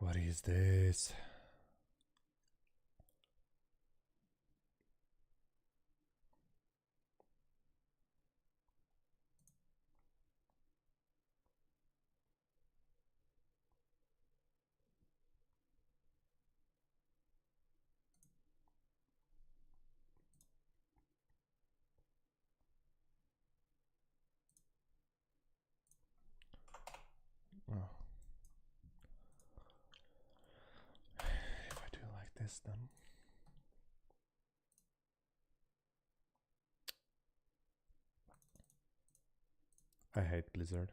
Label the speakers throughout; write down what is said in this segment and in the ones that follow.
Speaker 1: What is this? Oh. If I do it like this, then. I hate Blizzard.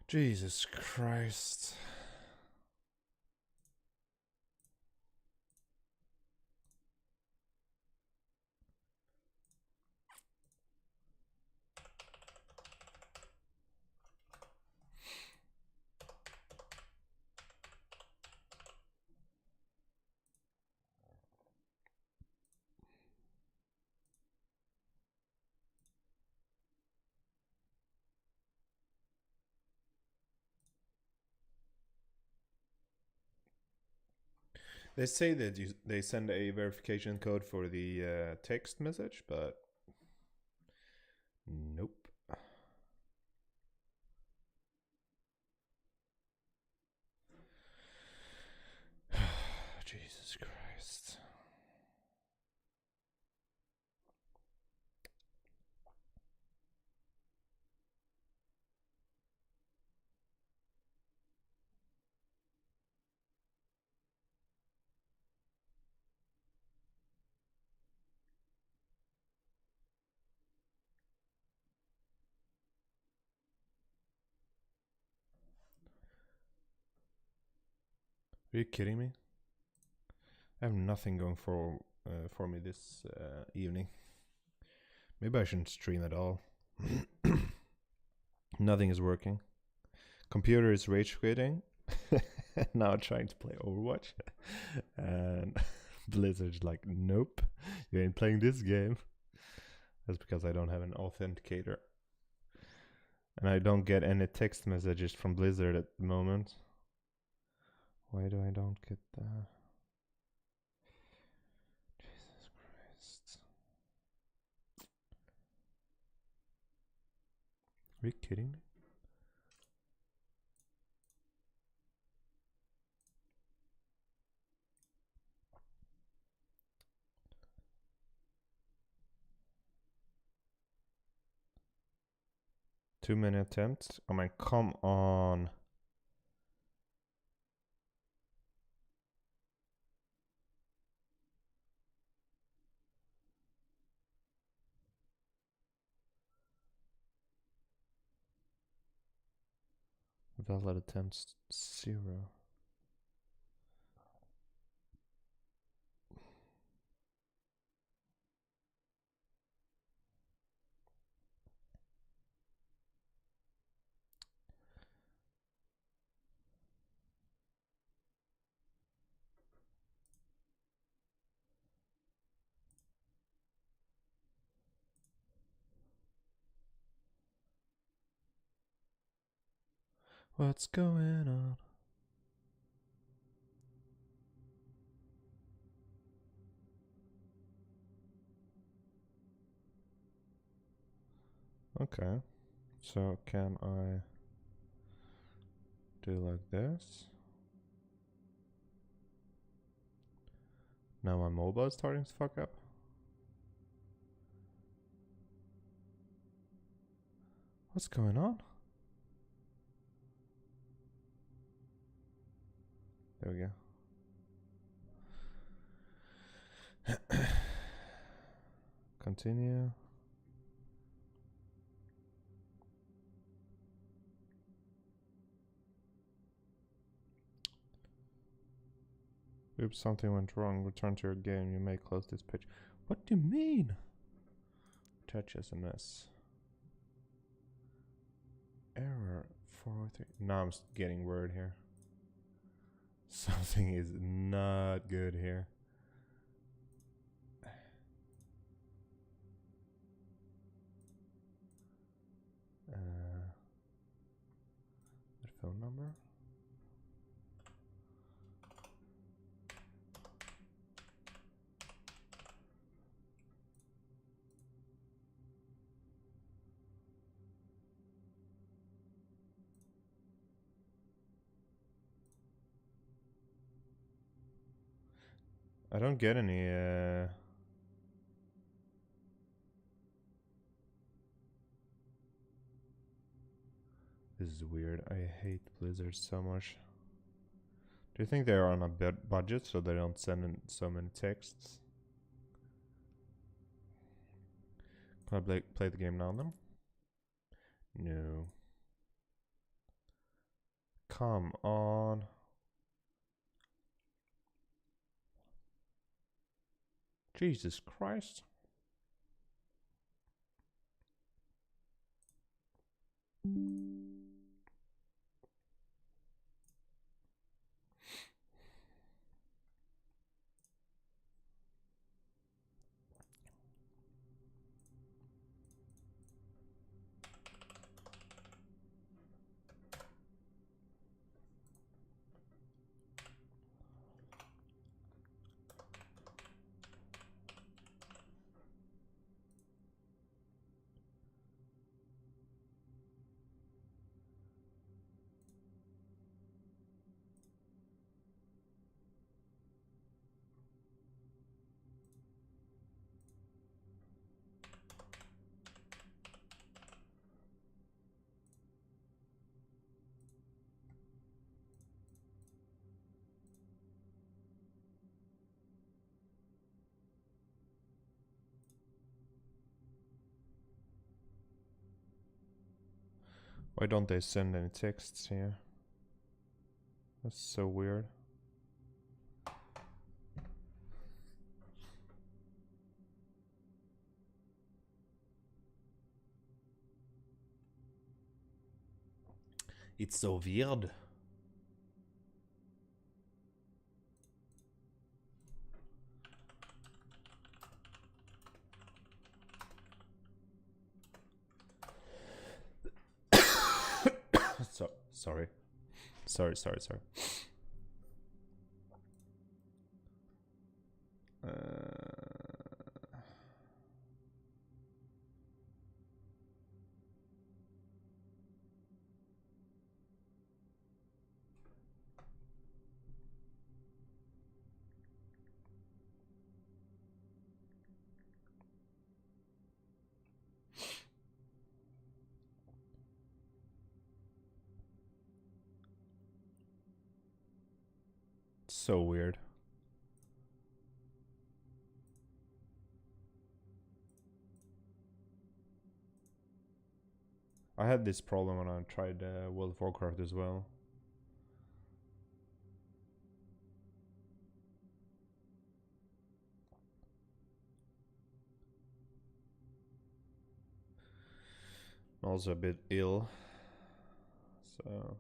Speaker 1: Jesus Christ. They say that they send a verification code for the text message, but nope. Jesus Christ. Are you kidding me? I have nothing going for me this evening. Maybe I shouldn't stream at all. Nothing is working. Computer is rage quitting. Now trying to play Overwatch. And Blizzard's like, nope, you ain't playing this game. That's because I don't have an authenticator. And I don't get any text messages from Blizzard at the moment. Why do I don't get that? Jesus Christ. Are you kidding me? Too many attempts? I mean, come on. Valid attempts 0. What's going on? Okay, so can I do like this? Now my mobile is starting to fuck up. What's going on? There we go. Continue. Oops, something went wrong. Return to your game. You may close this page. What do you mean? Touch SMS. Error 403. Now I'm getting word here. Something is not good here. The phone number? I don't get any This is weird. I hate Blizzard so much. Do you think they're on a budget so they don't send in so many texts? Can I play the game now then? No. Come on. Jesus Christ. Why don't they send any texts here? That's so weird. It's so weird. Sorry. So weird. I had this problem when I tried World of Warcraft as well. Also a bit ill. So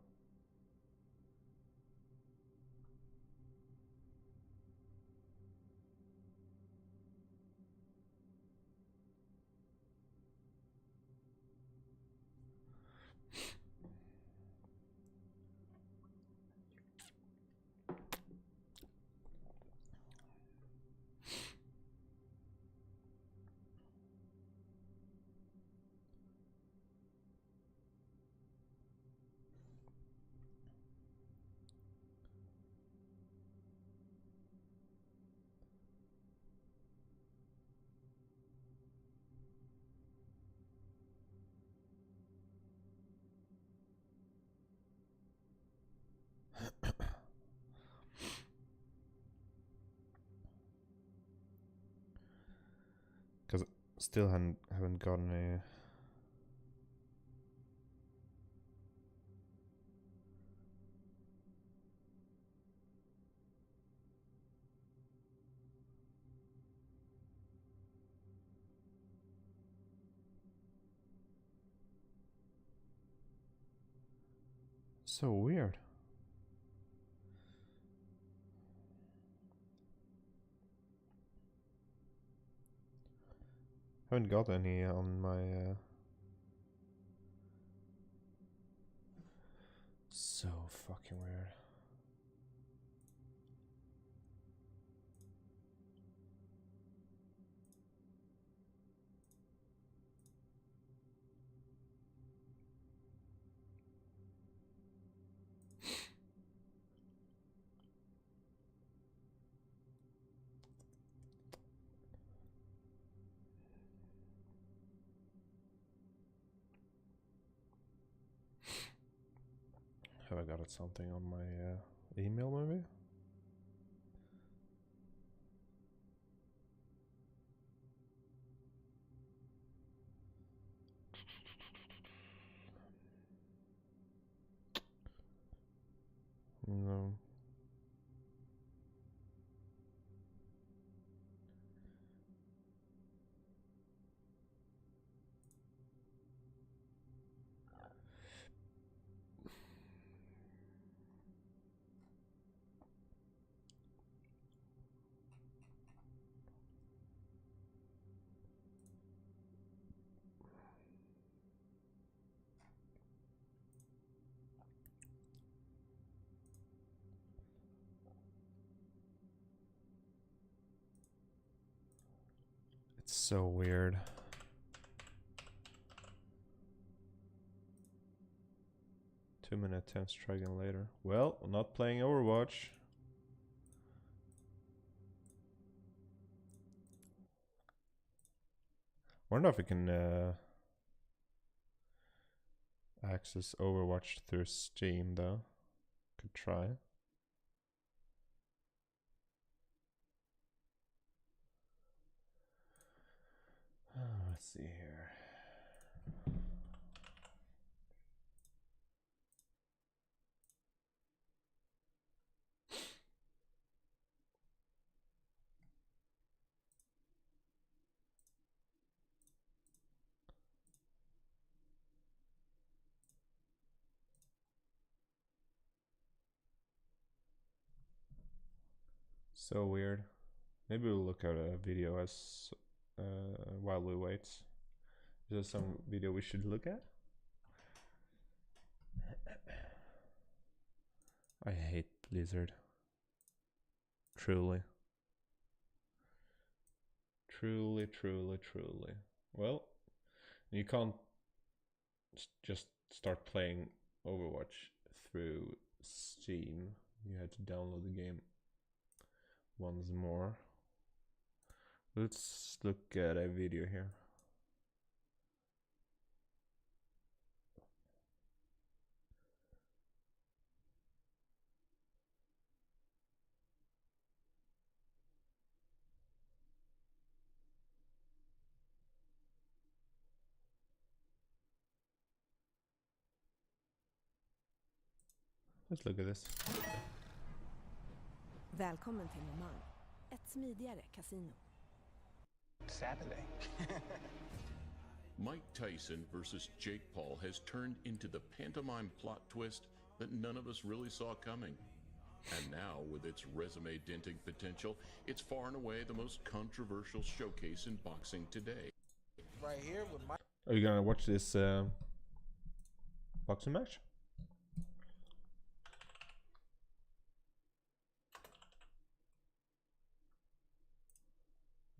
Speaker 1: because still haven't gotten a So weird. Haven't got any on my so fucking weird. Have I got something on my email maybe? No. It's so weird. Two-minute attempt, try again later. Well, I'm not playing Overwatch. Wonder if we can access Overwatch through Steam though. Could try. Let's see here. So weird. Maybe we'll look at a video as while we wait. Is there some video we should look at? I hate Blizzard. Truly. Truly, truly, truly. Well, you can't just start playing Overwatch through Steam. You had to download the game once more. Let's look at a video here. Let's look at this.
Speaker 2: Välkommen till Oman. Ett smidigare kasino.
Speaker 3: Saturday.
Speaker 4: Mike Tyson versus Jake Paul has turned into the pantomime plot twist that none of us really saw coming. And now, with its resume-denting potential, it's far and away the most controversial showcase in boxing today.
Speaker 3: Right here with Mike.
Speaker 1: Are you gonna watch this boxing match?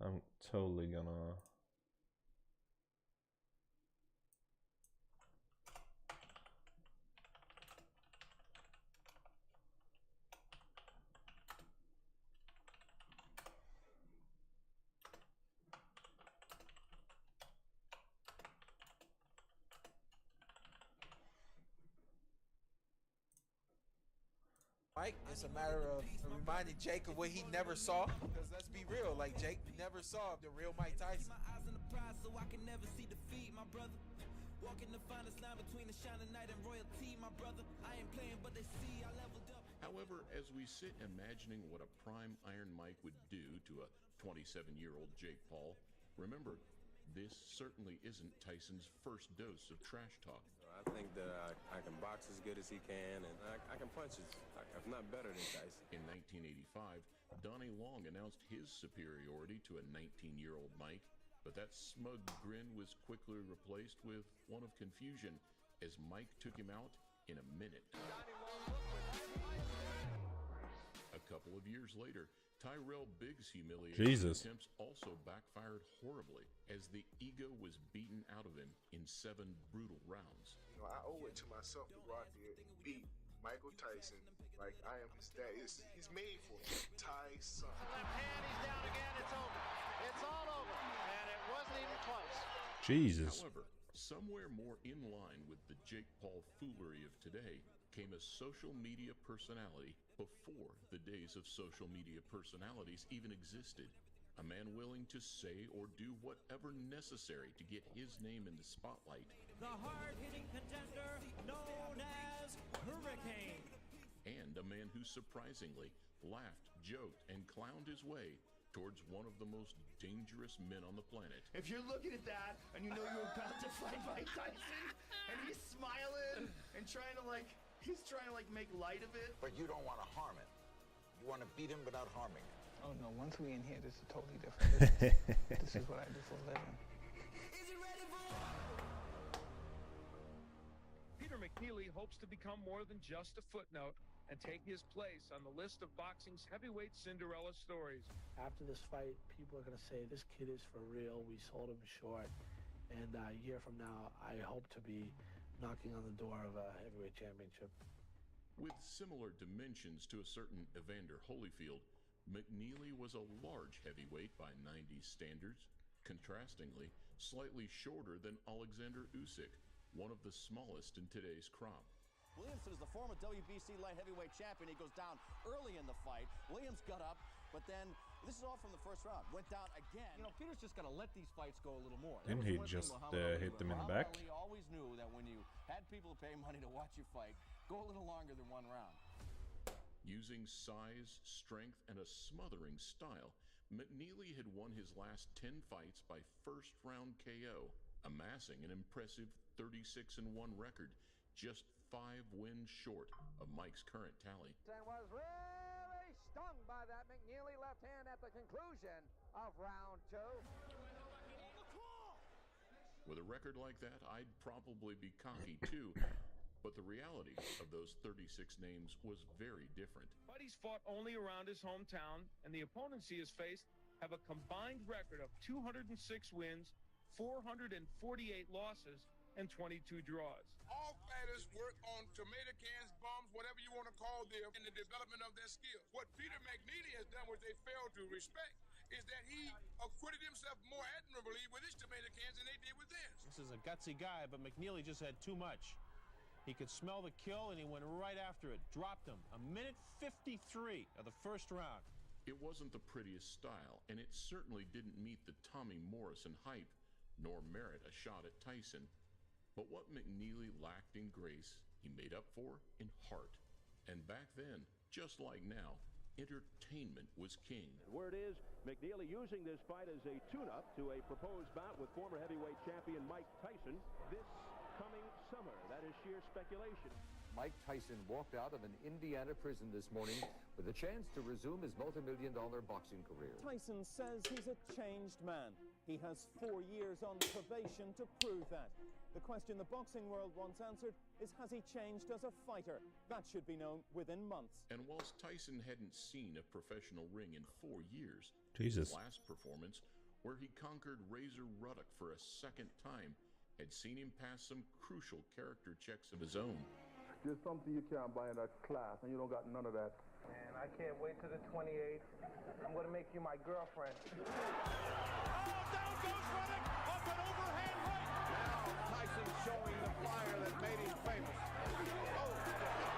Speaker 1: I'm totally gonna.
Speaker 3: Mike, it's a matter of reminding Jake of what he never saw. Because let's be real, like Jake never saw the real Mike Tyson.
Speaker 5: My eyes on the prize, so I can never see defeat, my brother. Walking the finest line between the shining knight and royalty, my brother. I ain't playing, but they see I leveled up.
Speaker 4: However, as we sit imagining what a prime Iron Mike would do to a 27-year-old Jake Paul, remember, this certainly isn't Tyson's first dose of trash talk.
Speaker 6: I think that I can box as good as he can, and I can punch if not better than Tyson.
Speaker 4: In 1985, Donnie Long announced his superiority to a 19-year-old Mike, but that smug grin was quickly replaced with one of confusion as Mike took him out in a minute. A couple of years later, Tyrell Biggs' humiliation attempts also backfired horribly as the ego was beaten out of him in 7 brutal rounds.
Speaker 7: You know, I owe it to myself to go out there and beat Michael Tyson like I am his dad. He's made for me. Tyson.
Speaker 8: Left hand, he's down again. It's over. It's all over. And it wasn't even close.
Speaker 1: Jesus.
Speaker 4: However, somewhere more in line with the Jake Paul foolery of today came a social media personality before the days of social media personalities even existed. A man willing to say or do whatever necessary to get his name in the spotlight.
Speaker 5: The hard-hitting contender known as Hurricane.
Speaker 4: And a man who surprisingly laughed, joked, and clowned his way towards one of the most dangerous men on the planet.
Speaker 9: If you're looking at that and you know you're about to fight Mike Tyson and he's smiling and trying to make light of it.
Speaker 10: But you don't want to harm him. You want to beat him without harming him.
Speaker 11: Oh no, once we in here, this is totally different business. This is what I do for a living.
Speaker 5: Is he ready for
Speaker 12: Peter McNeely hopes to become more than just a footnote and take his place on the list of boxing's heavyweight Cinderella stories.
Speaker 13: After this fight, people are going to say, this kid is for real. We sold him short. And a year from now, I hope to be knocking on the door of a heavyweight championship.
Speaker 4: With similar dimensions to a certain Evander Holyfield, McNeely was a large heavyweight by 90s standards, contrastingly, slightly shorter than Alexander Usyk, one of the smallest in today's crop.
Speaker 14: Williamson is the former WBC light heavyweight champion. He goes down early in the fight. Williams got up, but then, this is all from the first round, went down again. You know, Peter's just got to let these fights go a little more.
Speaker 1: Didn't he just hit them in the back?
Speaker 14: He always knew that when you had people pay money to watch you fight, go a little longer than one round.
Speaker 4: Using size, strength, and a smothering style, McNeely had won his last 10 fights by first-round KO, amassing an impressive 36-1 record, just 5 wins short of Mike's current tally.
Speaker 8: And was really stung by that McNeely left hand at the conclusion of round 2.
Speaker 4: With a record like that, I'd probably be cocky too, but the reality of those 36 names was very different.
Speaker 12: But he's fought only around his hometown, and the opponents he has faced have a combined record of 206 wins, 448 losses, and 22 draws.
Speaker 15: All fighters work on tomato cans, bombs, whatever you want to call them, in the development of their skills. What Peter McNeely has done, which they failed to respect, is that he acquitted himself more admirably with his tomato cans than they did with theirs.
Speaker 16: This is a gutsy guy, but McNeely just had too much. He could smell the kill, and he went right after it. Dropped him. 1:53 of the first round.
Speaker 4: It wasn't the prettiest style, and it certainly didn't meet the Tommy Morrison hype, nor merit a shot at Tyson. But what McNeely lacked in grace, he made up for in heart. And back then, just like now, entertainment was king.
Speaker 17: Word is, McNeely using this fight as a tune-up to a proposed bout with former heavyweight champion Mike Tyson this coming summer. That is sheer speculation.
Speaker 18: Mike Tyson walked out of an Indiana prison this morning with a chance to resume his multi-million-dollar boxing career.
Speaker 19: Tyson says he's a changed man. He has 4 years on probation to prove that. The question the boxing world wants answered is, has he changed as a fighter? That should be known within months.
Speaker 4: And whilst Tyson hadn't seen a professional ring in 4 years,
Speaker 1: Jesus.
Speaker 4: His last performance, where he conquered Razor Ruddock for a second time, had seen him pass some crucial character checks of his own.
Speaker 20: There's something you can't buy in that class, and you don't got none of that.
Speaker 8: And I can't wait till the 28th. I'm going to make you my girlfriend.
Speaker 5: Oh, down goes Ruddock, up and overhand right.
Speaker 8: Now Tyson showing the fire that made him famous.
Speaker 5: Oh,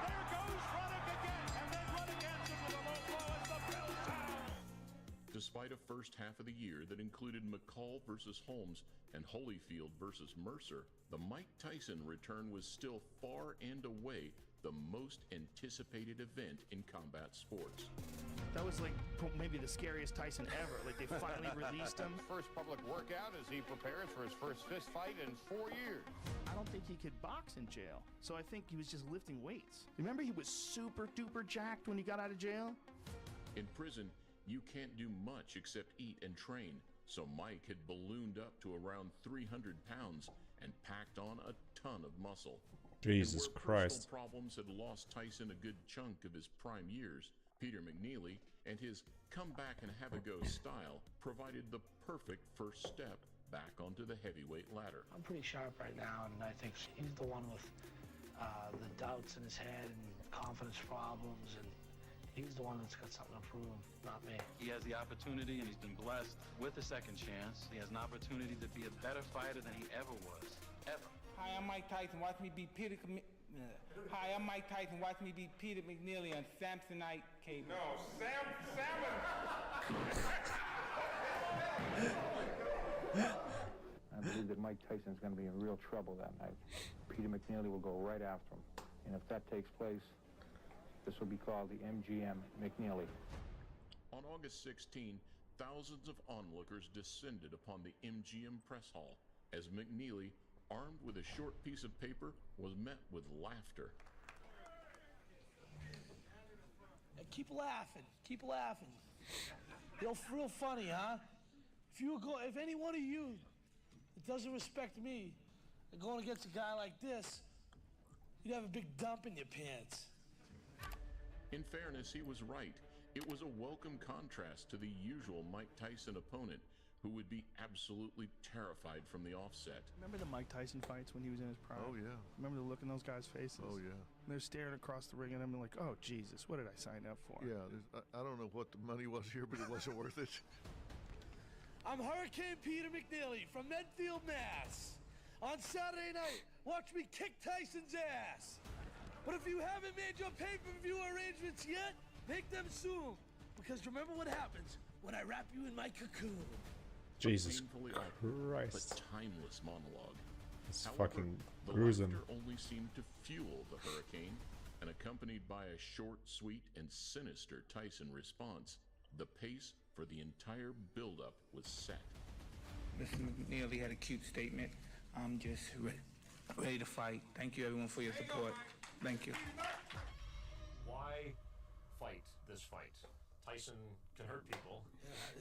Speaker 5: there goes Ruddock again, and then Ruddock answers with a low blow as the bell sounds.
Speaker 4: Despite a first half of the year that included McCall versus Holmes and Holyfield versus Mercer, the Mike Tyson return was still far and away the most anticipated event in combat sports.
Speaker 9: That was like maybe the scariest Tyson ever. Like they finally released him.
Speaker 21: First public workout as he prepares for his first fist fight in 4 years.
Speaker 9: I don't think he could box in jail, so I think he was just lifting weights. Remember, he was super duper jacked when he got out of jail?
Speaker 4: In prison, you can't do much except eat and train, so Mike had ballooned up to around 300 pounds and packed on a ton of muscle.
Speaker 1: Jesus
Speaker 4: and where
Speaker 1: Christ.
Speaker 4: Personal problems had lost Tyson a good chunk of his prime years. Peter McNeely and his come back and have a go style provided the perfect first step back onto the heavyweight ladder.
Speaker 13: I'm pretty sharp right now, and I think he's the one with the doubts in his head and confidence problems, and he's the one that's got something to prove, not me.
Speaker 22: He has the opportunity, and he's been blessed with a second chance. He has an opportunity to be a better fighter than he ever was, ever.
Speaker 11: Hi, I'm Mike Tyson. Watch me beat Peter. Hi, I'm Mike Tyson. Watch me beat Peter McNeely on Samsonite cable.
Speaker 15: No, salmon.
Speaker 11: I believe that Mike Tyson's going to be in real trouble that night. Peter McNeely will go right after him. And if that takes place, this will be called the MGM McNeely.
Speaker 4: On August 16, thousands of onlookers descended upon the MGM press hall as McNeely, armed with a short piece of paper, was met with laughter.
Speaker 13: Hey, keep laughing. Keep laughing. Real funny, huh? If any one of you that doesn't respect me and going against a guy like this, you'd have a big dump in your pants.
Speaker 4: In fairness, he was right. It was a welcome contrast to the usual Mike Tyson opponent, who would be absolutely terrified from the offset.
Speaker 9: Remember the Mike Tyson fights when he was in his prime?
Speaker 23: Oh, yeah.
Speaker 9: Remember the look in those guys' faces?
Speaker 23: Oh, yeah.
Speaker 9: And they're staring across the ring at him and like, oh, Jesus, what did I sign up for?
Speaker 23: Yeah, I don't know what the money was here, but it wasn't worth it.
Speaker 13: I'm Hurricane Peter McNeely from Medfield, Mass. On Saturday night, watch me kick Tyson's ass. But if you haven't made your pay-per-view arrangements yet, make them soon. Because remember what happens when I wrap you in my cocoon.
Speaker 1: Jesus
Speaker 4: Painfully
Speaker 1: Christ.
Speaker 4: but timeless monologue.
Speaker 1: It's
Speaker 4: However,
Speaker 1: fucking
Speaker 4: the
Speaker 1: gruesome.
Speaker 4: laughter only seemed to fuel the hurricane, and accompanied by a short, sweet, and sinister Tyson response, the pace for the entire build-up was set.
Speaker 11: Mr. McNeely had a cute statement. I'm just ready to fight. Thank you, everyone, for your support. Thank you.
Speaker 24: Why fight this fight? Tyson can hurt people.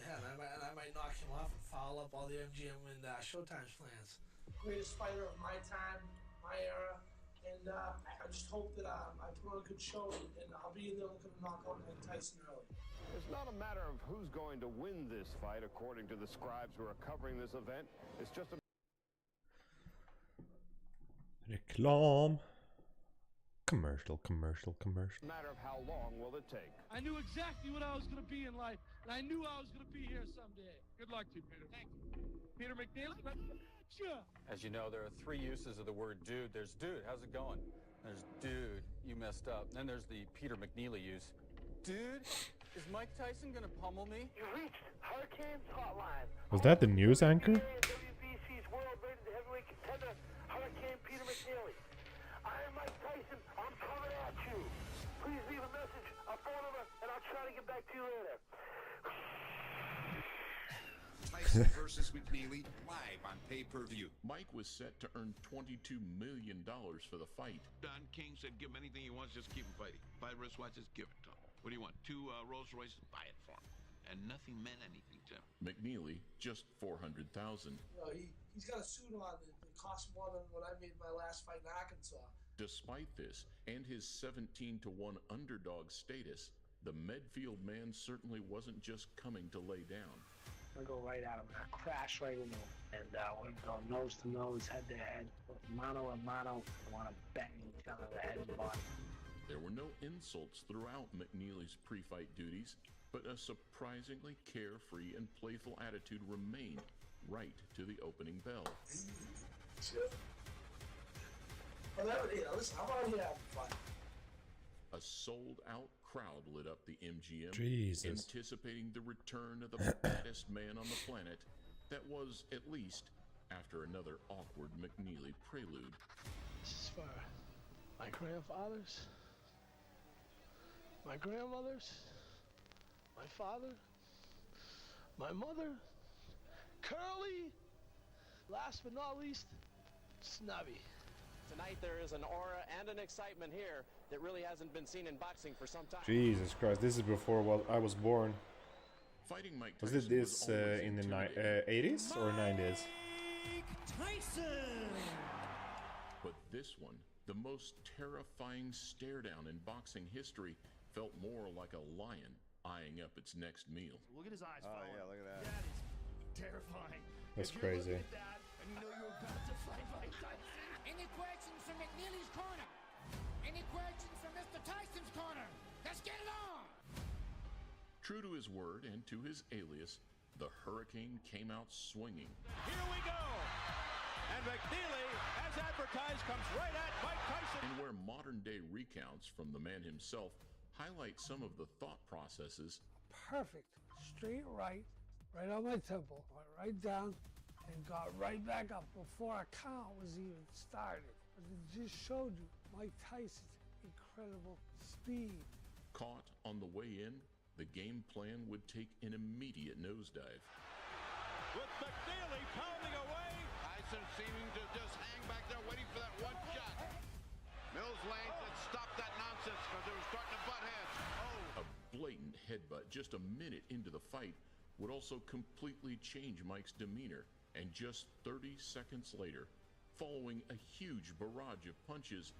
Speaker 13: Yeah, and I might knock him off and foul up all the MGM and Showtime's plans. Greatest fighter of my time, my era, and I just hope that I put on a good show and I'll be in there looking to knock out Mike Tyson early.
Speaker 21: It's not a matter of who's going to win this fight, according to the scribes who are covering this event. It's just a
Speaker 1: Reklam. Commercial.
Speaker 21: matter of how long will it take.
Speaker 13: I knew exactly what I was going to be in life, and I knew I was going to be here someday.
Speaker 12: Good luck to you, Peter. Thank you. Peter McNeely.
Speaker 22: As you know, there are three uses of the word dude. There's dude, how's it going? There's dude, you messed up. Then there's the Peter McNeely use. Dude, is Mike Tyson gonna pummel me?
Speaker 8: You reached Hurricane's hotline.
Speaker 1: Was that the news anchor?
Speaker 8: WBC's world-rated heavyweight contender, Hurricane Peter McNeely. I am Mike Tyson. I'm coming at you. Please leave a message, a phone number, and I'll try to get back to you later.
Speaker 10: Tyson versus McNeely live on pay-per-view.
Speaker 4: Mike was set to earn $22 million for the fight.
Speaker 25: Don King said give him anything he wants, just keep him fighting. Buy wristwatches, give it to him. What do you want? 2 Rolls Royces? Buy it for him. And nothing meant anything to him.
Speaker 4: McNeely, just $400,000.
Speaker 13: You know, he's got a suit on that costs more than what I made my last fight in Arkansas.
Speaker 4: Despite this, and his 17-1 underdog status, the Medfield man certainly wasn't just coming to lay down.
Speaker 13: I go right at him, and I crash right into him. And we go nose to nose, head to head, mano a mano. I want to bang each other in the head and body.
Speaker 4: There were no insults throughout McNeely's pre-fight duties, but a surprisingly carefree and playful attitude remained right to the opening bell.
Speaker 13: Listen, I'm out here having fun.
Speaker 4: A sold-out crowd lit up the MGM,
Speaker 1: Jesus.
Speaker 4: anticipating the return of the baddest man on the planet. That was, at least, after another awkward McNeely prelude.
Speaker 13: This is for My grandfathers, my grandmothers, my father, my mother, Curly, last but not least, Snubby.
Speaker 2: Tonight there is an aura and an excitement here that really hasn't been seen in boxing for some time.
Speaker 1: Jesus Christ, this is before I was born.
Speaker 4: Fighting Mike
Speaker 1: Was
Speaker 4: Tyson
Speaker 1: it this in the 80s or 90s?
Speaker 5: Tyson!
Speaker 4: But this one, the most terrifying stare down in boxing history, felt more like a lion eyeing up its next meal.
Speaker 9: Look at his eyes.
Speaker 3: Oh yeah, look at that.
Speaker 9: That is terrifying.
Speaker 1: That's
Speaker 9: If you're
Speaker 1: crazy.
Speaker 9: looking at that and you know you're about to fight Mike Tyson.
Speaker 6: Any questions from McNeely's corner? Any questions from Mr. Tyson's corner? Let's get it on!
Speaker 4: True to his word and to his alias, the Hurricane came out swinging.
Speaker 22: Here we go! And McNeely, as advertised, comes right at Mike Tyson.
Speaker 4: And where modern-day recounts from the man himself highlight some of the thought processes.
Speaker 13: Perfect. Straight right on my temple, went right down, and got right back up before a count was even started. But it just showed you Mike Tyson's incredible speed.
Speaker 4: Caught on the way in, the game plan would take an immediate nosedive.
Speaker 22: With McNeely pounding away.
Speaker 21: Tyson seeming to just hang back there waiting for that one shot. Mills Lane said stop that nonsense because they were starting to butt heads.
Speaker 4: A blatant headbutt just a minute into the fight would also completely change Mike's demeanor, and just 30 seconds later, following a huge barrage of punches,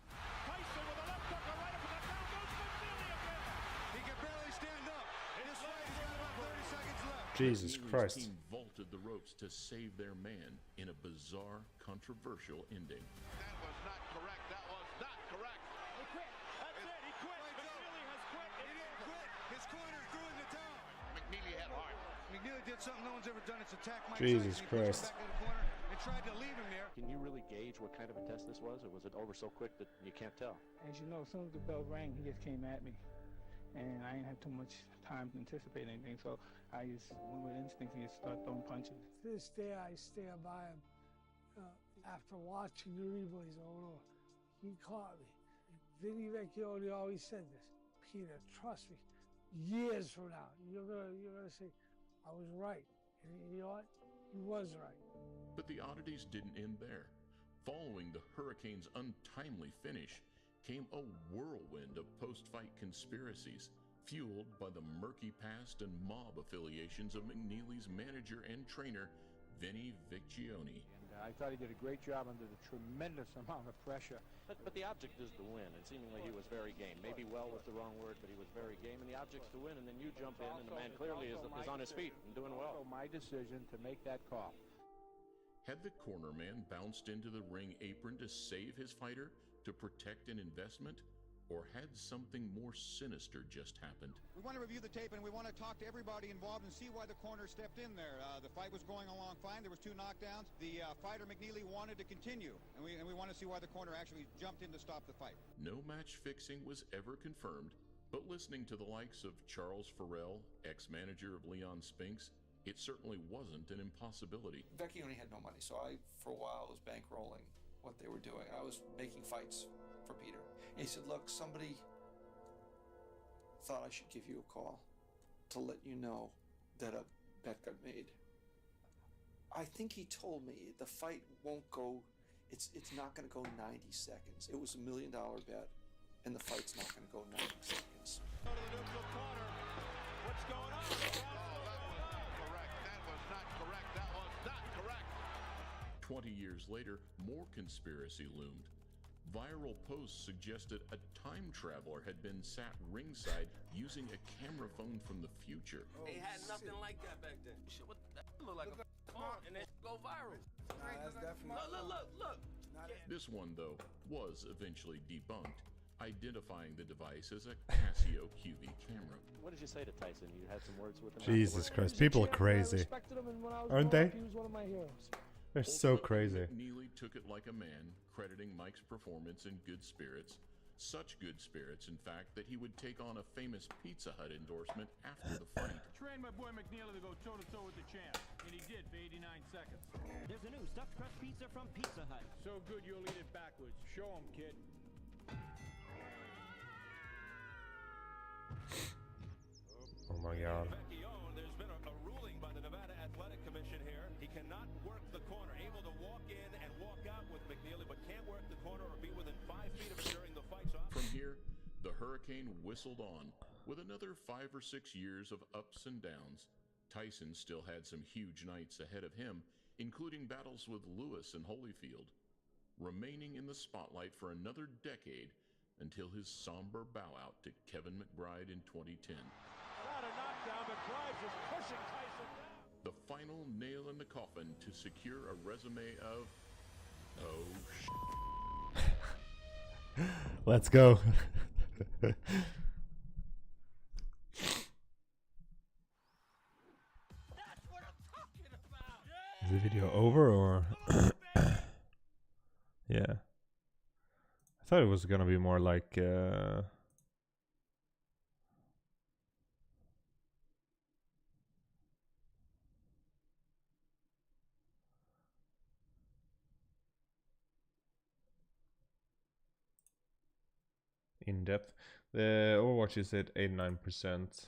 Speaker 22: Tyson with a left hook, a right uppercut, down goes McNeely again.
Speaker 21: He can barely stand up. This fight has got about 30 seconds left.
Speaker 1: Jesus
Speaker 4: McNeely's
Speaker 1: Christ.
Speaker 4: team vaulted the ropes to save their man in a bizarre, controversial ending.
Speaker 21: That was not correct. That was not correct.
Speaker 22: He quit. That's it. He quit. McNeely has quit.
Speaker 21: He didn't quit. His corner threw in the towel. McNeely had heart. McNeely did something no one's ever done. It's attack Mike
Speaker 1: Jesus
Speaker 21: Tyson. He
Speaker 1: Christ.
Speaker 21: pushed him back in the corner and tried to leave him there.
Speaker 2: Can you really gauge what kind of a test this was, or was it over so quick that you can't tell?
Speaker 11: As you know, as soon as the bell rang, he just came at me. And I didn't have too much time to anticipate anything, so I just went with instinct and just started throwing punches.
Speaker 13: To this day, I stand by him. After watching the replays, oh no, he caught me. And Vinny Vecchione always said this, Peter, trust me, years from now, you're gonna say, I was right. And you know what? He was right.
Speaker 4: But the oddities didn't end there. Following the Hurricane's untimely finish came a whirlwind of post-fight conspiracies, fueled by the murky past and mob affiliations of McNeely's manager and trainer, Vinny Vecchione.
Speaker 2: I thought he did a great job under the tremendous amount of pressure. But the object is to win, and seemingly he was very game. Maybe well was the wrong word, but he was very game, and the object's to win, and then you jump in, and the man clearly is on his feet and doing well.
Speaker 11: So my decision to make that call.
Speaker 4: Had the corner man bounced into the ring apron to save his fighter, to protect an investment, or had something more sinister just happened?
Speaker 7: We want to review the tape, and we want to talk to everybody involved and see why the corner stepped in there. The fight was going along fine. There was 2 knockdowns. The fighter McNeely wanted to continue, and we want to see why the corner actually jumped in to stop the fight.
Speaker 4: No match fixing was ever confirmed, but listening to the likes of Charles Farrell, ex-manager of Leon Spinks, it certainly wasn't an impossibility.
Speaker 14: Vecchione had no money, so I, for a while, was bankrolling what they were doing. I was making fights for Peter. And he said, look, somebody thought I should give you a call to let you know that a bet got made. I think he told me the fight won't go, it's not going to go 90 seconds. It was $1 million bet, and the fight's not going to go 90 seconds.
Speaker 22: Go to the neutral corner. What's going on?
Speaker 21: That was not correct. That was not correct.
Speaker 4: 20 years later, more conspiracy loomed. Viral posts suggested a time traveler had been sat ringside using a camera phone from the future.
Speaker 26: They had nothing like that back then. Shit, what the look like a phone and then go viral.
Speaker 3: That's definitely
Speaker 26: Look.
Speaker 4: This one, though, was eventually debunked, identifying the device as a Casio QV camera.
Speaker 2: What did you say to Tyson? You had some words with him?
Speaker 1: Jesus Christ, people are crazy. Aren't they?
Speaker 13: He was one of my heroes.
Speaker 1: They're so crazy.
Speaker 4: McNeely took it like a man, crediting Mike's performance in good spirits. Such good spirits, in fact, that he would take on a famous Pizza Hut endorsement after the fight.
Speaker 16: Trained my boy McNeely to go toe-to-toe with the champ, and he did for 89 seconds.
Speaker 27: There's a new stuffed crust pizza from Pizza Hut.
Speaker 16: So good you'll eat it backwards. Show him, kid.
Speaker 1: Oh my god.
Speaker 15: There's been a ruling by the Nevada Athletic Commission here. He cannot work the corner, able to walk in and walk out with McNeely, but can't work the corner or be within 5 feet of it during the fights.
Speaker 4: From here, the Hurricane whistled on. With another 5 or 6 years of ups and downs, Tyson still had some huge nights ahead of him, including battles with Lewis and Holyfield, remaining in the spotlight for another decade until his somber bow out to Kevin McBride in 2010.
Speaker 2: Not a knockdown, but Grimes is pushing Tyson down.
Speaker 4: The final nail in the coffin to secure a resume of,
Speaker 1: Let's go. Is the video over or? Yeah. I thought it was gonna be more like in depth. The Overwatch is at 89%.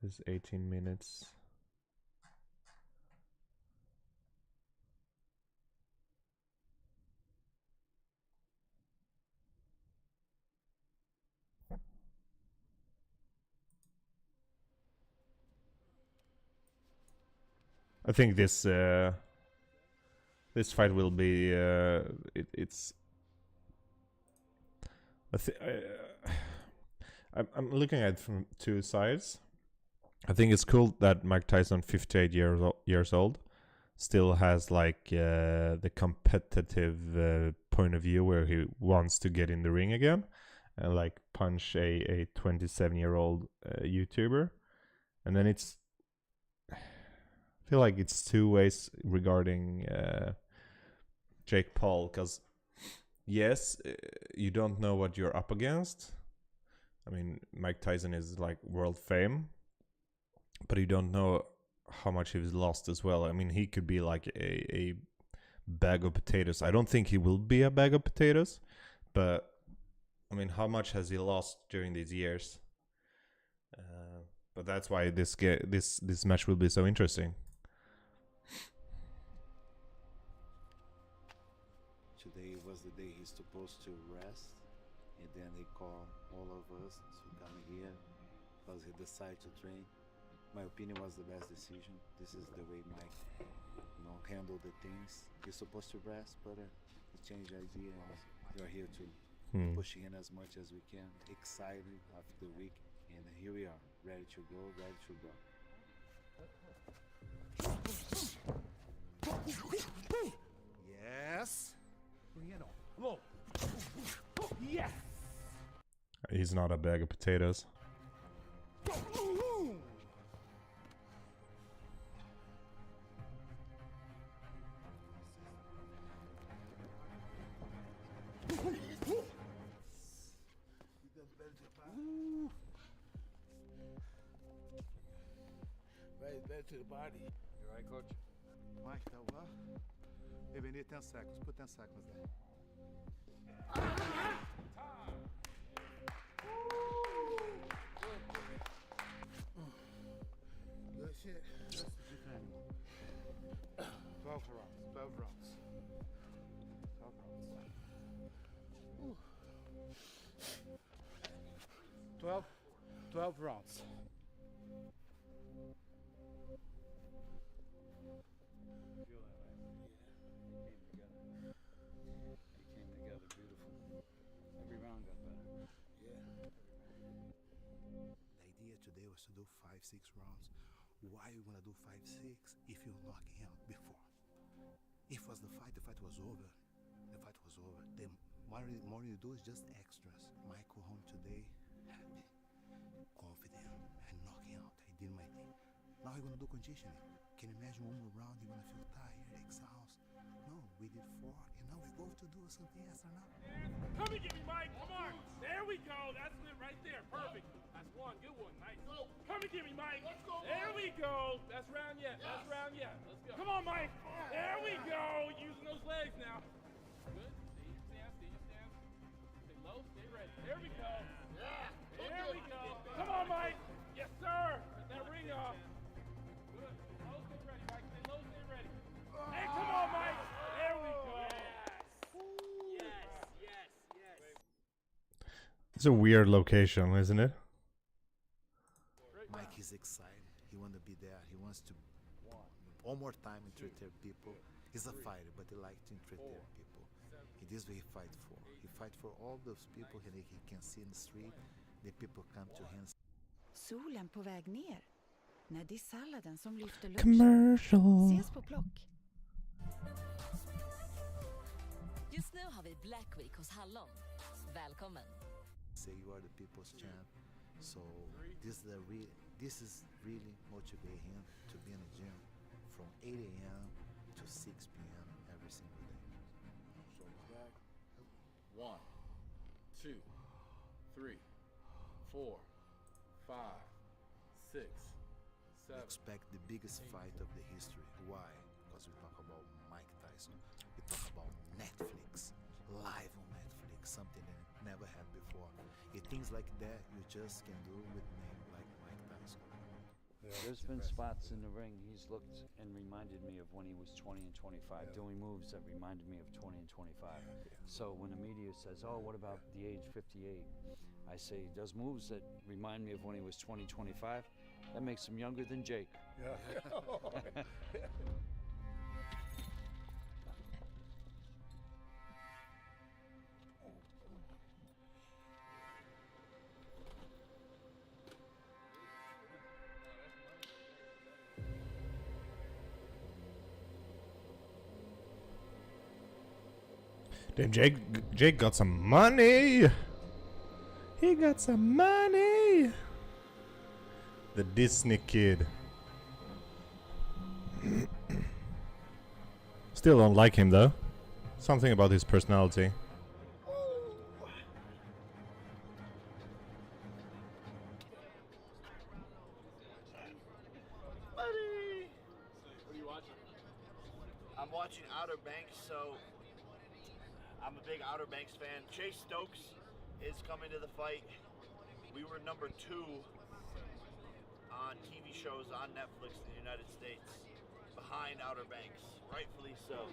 Speaker 1: This is 18 minutes. I think this this fight will be it's. I'm looking at it from two sides. I think it's cool that Mike Tyson, 58 years old, still has like the competitive point of view where he wants to get in the ring again and like punch a 27-year-old YouTuber. And then it's, I feel like it's two ways regarding Jake Paul, because yes, you don't know what you're up against. I mean, Mike Tyson is like world fame, but you don't know how much he's lost as well. I mean, he could be like a bag of potatoes. I don't think he will be a bag of potatoes, but I mean, how much has he lost during these years? But that's why this match will be so interesting.
Speaker 17: Today was the day he's supposed to rest, and then he called all of us to come here because he decided to train. My opinion was the best decision. This is the way Mike, handle the things. He's supposed to rest, but he changed the idea, and we are here to push in as much as we can. Excited after the week, and here we are, ready to go, ready to go.
Speaker 13: Yes. Low. Yes.
Speaker 1: He's not a bag of potatoes.
Speaker 13: Right back to the body.
Speaker 17: You right, coach?
Speaker 18: Mike, tá well? Hey, we need 10 seconds. Put 10 seconds there.
Speaker 13: Good shit.
Speaker 18: 12 rounds. 12 rounds. 12 rounds. 12 rounds. Today was to do 5-6 rounds. Why you gonna do 5-6 if you knock him out before? If was the fight was over. The fight was over. The more you do is just extras. Mike go home today happy, confident, and knock him out. I did my thing. Now you're gonna do conditioning. Can you imagine one more round? You're gonna feel tired, exhausted. No, we did 4, and now we're going to do something extra now.
Speaker 12: Come and get me, Mike. Come on. There we go. That's it right there. Perfect. That's one. Good one. Nice. Come and get me, Mike. Let's go. There we go. That's round yet. That's round yet. Let's go. Come on, Mike. There we go. Using those legs now. Good. Stay your stance. Stay your stance. Here we go. Here we go. Come on, Mike. Yes, sir. Get that ring off. Good. Low stay ready, Mike. Stay low, stay ready. Hey, come on, Mike. There we go. Yes.
Speaker 1: It's a weird location, isn't it?
Speaker 18: Mike is excited. He wants to be there. He wants to one more time entertain people. He's a fighter, but he likes to entertain people. It is what he fights for. He fights for all those people he can see in the street. The people come to him.
Speaker 8: Solen på väg ner. Nej, det är salladen som lyfter lunchen.
Speaker 1: Commercial.
Speaker 8: Ses på plock.
Speaker 10: Just nu har vi Black Week hos Hallon. Välkommen.
Speaker 18: Say you are the people's champ. So this is really motivate him to be in the gym from 8 a.m. to 6 p.m. every single day.
Speaker 19: Shoulders back. 1, 2, 3, 4, 5, 6, 7.
Speaker 18: We expect the biggest fight of the history. Why? Because we talk about Mike Tyson. We talk about Netflix, live on Netflix, something that never had before. Things like that you just can do with a name like Mike Tyson.
Speaker 20: There's been spots in the ring he's looked and reminded me of when he was 20 and 25, doing moves that reminded me of 20 and 25. So when the media says, oh, what about the age 58? I say, he does moves that remind me of when he was 20, 25. That makes him younger than Jake.
Speaker 19: Yeah.
Speaker 1: Damn, Jake got some money. He got some money. The Disney kid. Still don't like him though. Something about his personality.
Speaker 9: Buddy! What are you watching? I'm watching Outer Banks, so I'm a big Outer Banks fan. Chase Stokes is coming to the fight. We were number 2 on TV shows on Netflix in the United States, behind Outer Banks, rightfully so.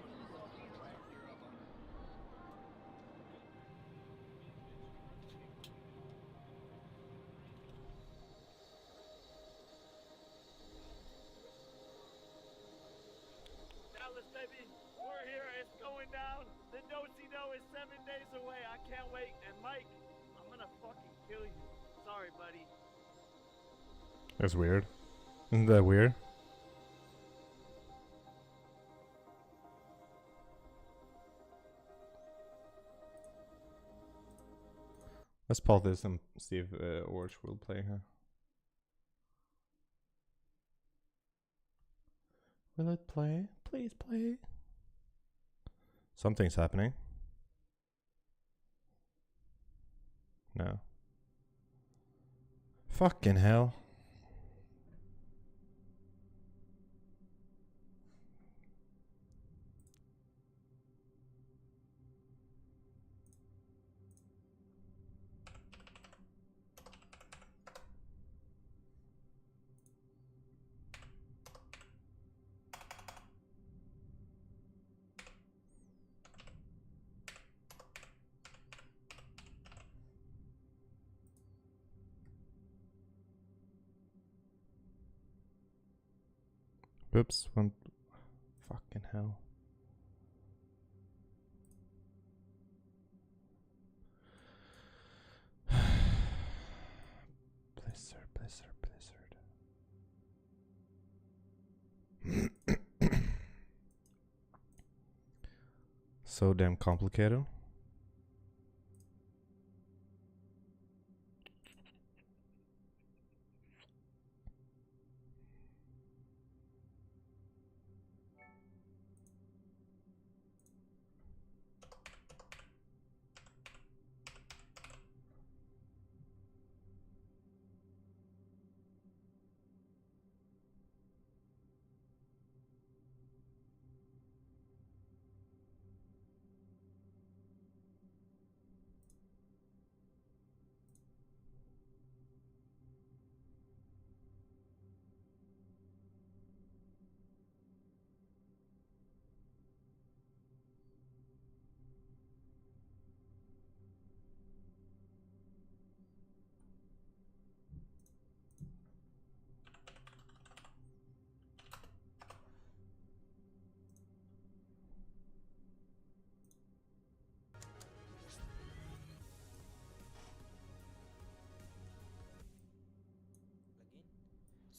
Speaker 9: Dallas, baby, we're here. It's going down. The no-see-no is 7 days away. I can't wait. And Mike, I'm gonna fucking kill you. Sorry, buddy.
Speaker 1: That's weird. Isn't that weird? Let's pause this and see if Orch will play here. Will it play? Please play. Something's happening. No. Fucking hell. Oops, one fucking hell. Blizzard. So damn complicated.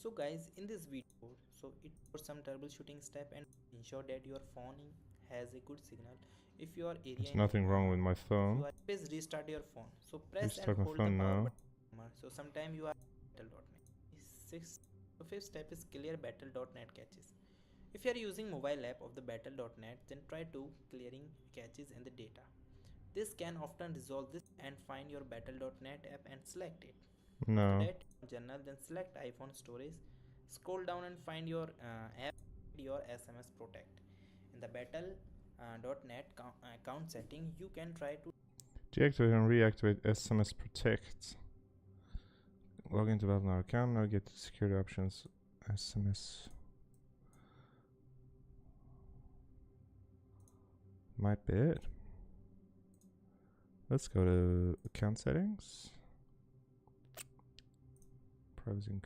Speaker 5: So guys, in this video, so it for some troubleshooting step and ensure that your phone has a good signal. If your area
Speaker 1: There's nothing wrong with my
Speaker 5: if
Speaker 1: phone.
Speaker 5: you are please restart your phone. So press and
Speaker 1: Restart my
Speaker 5: hold the
Speaker 1: phone
Speaker 5: power
Speaker 1: now.
Speaker 5: button. So sometime you are battle.net. So fifth step is clear battle.net caches. If you are using mobile app of the battle.net, then try to clearing caches and the data. This can often resolve this and find your battle.net app and select it. After
Speaker 1: No.
Speaker 5: that, journal, then select iPhone storage. Scroll down and find your app, your SMS protect. In the battle.net account setting, you can try to
Speaker 1: Deactivate and reactivate SMS Protect. Log into Battle.net account, navigate to security options, SMS. Might be it. Let's go to account settings. Privacy.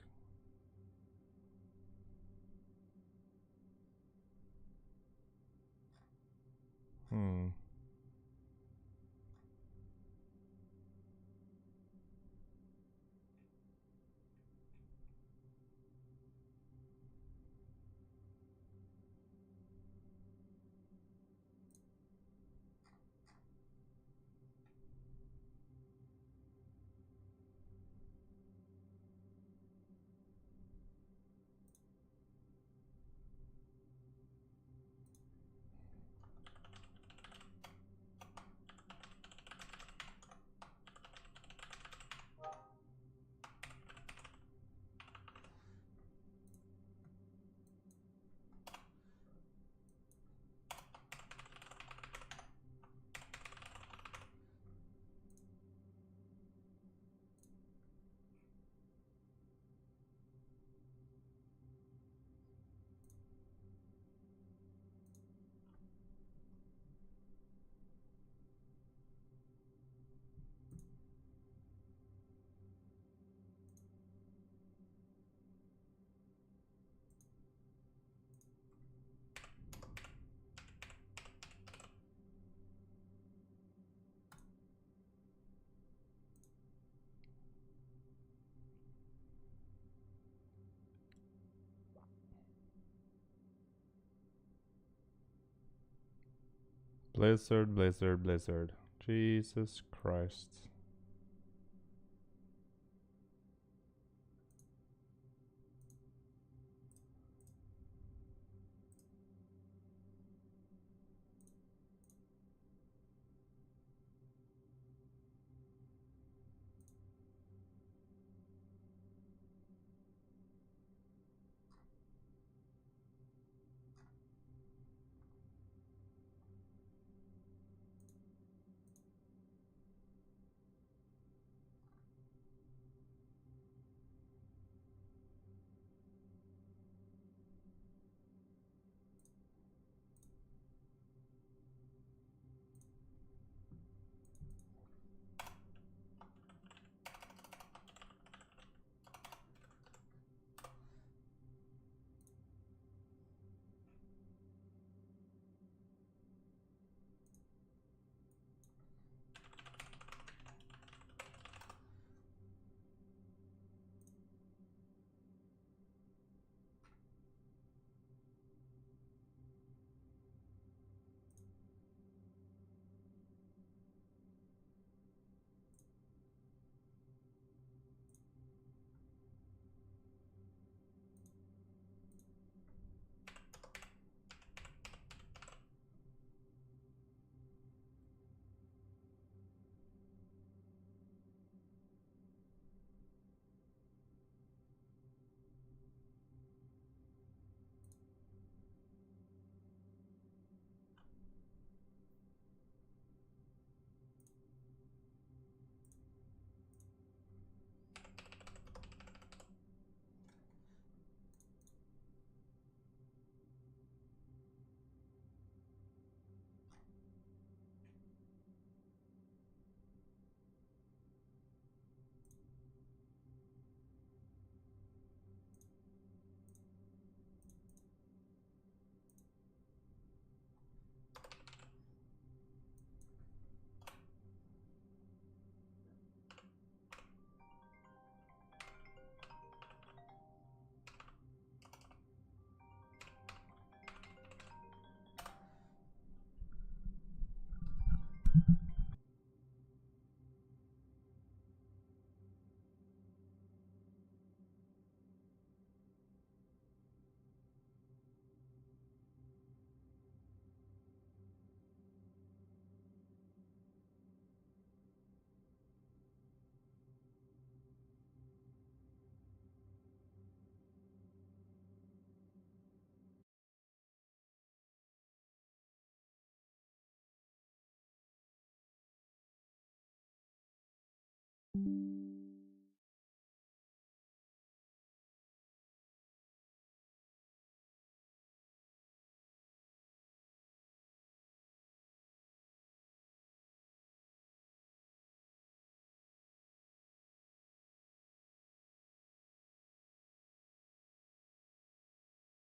Speaker 1: Blizzard. Jesus Christ. Bye.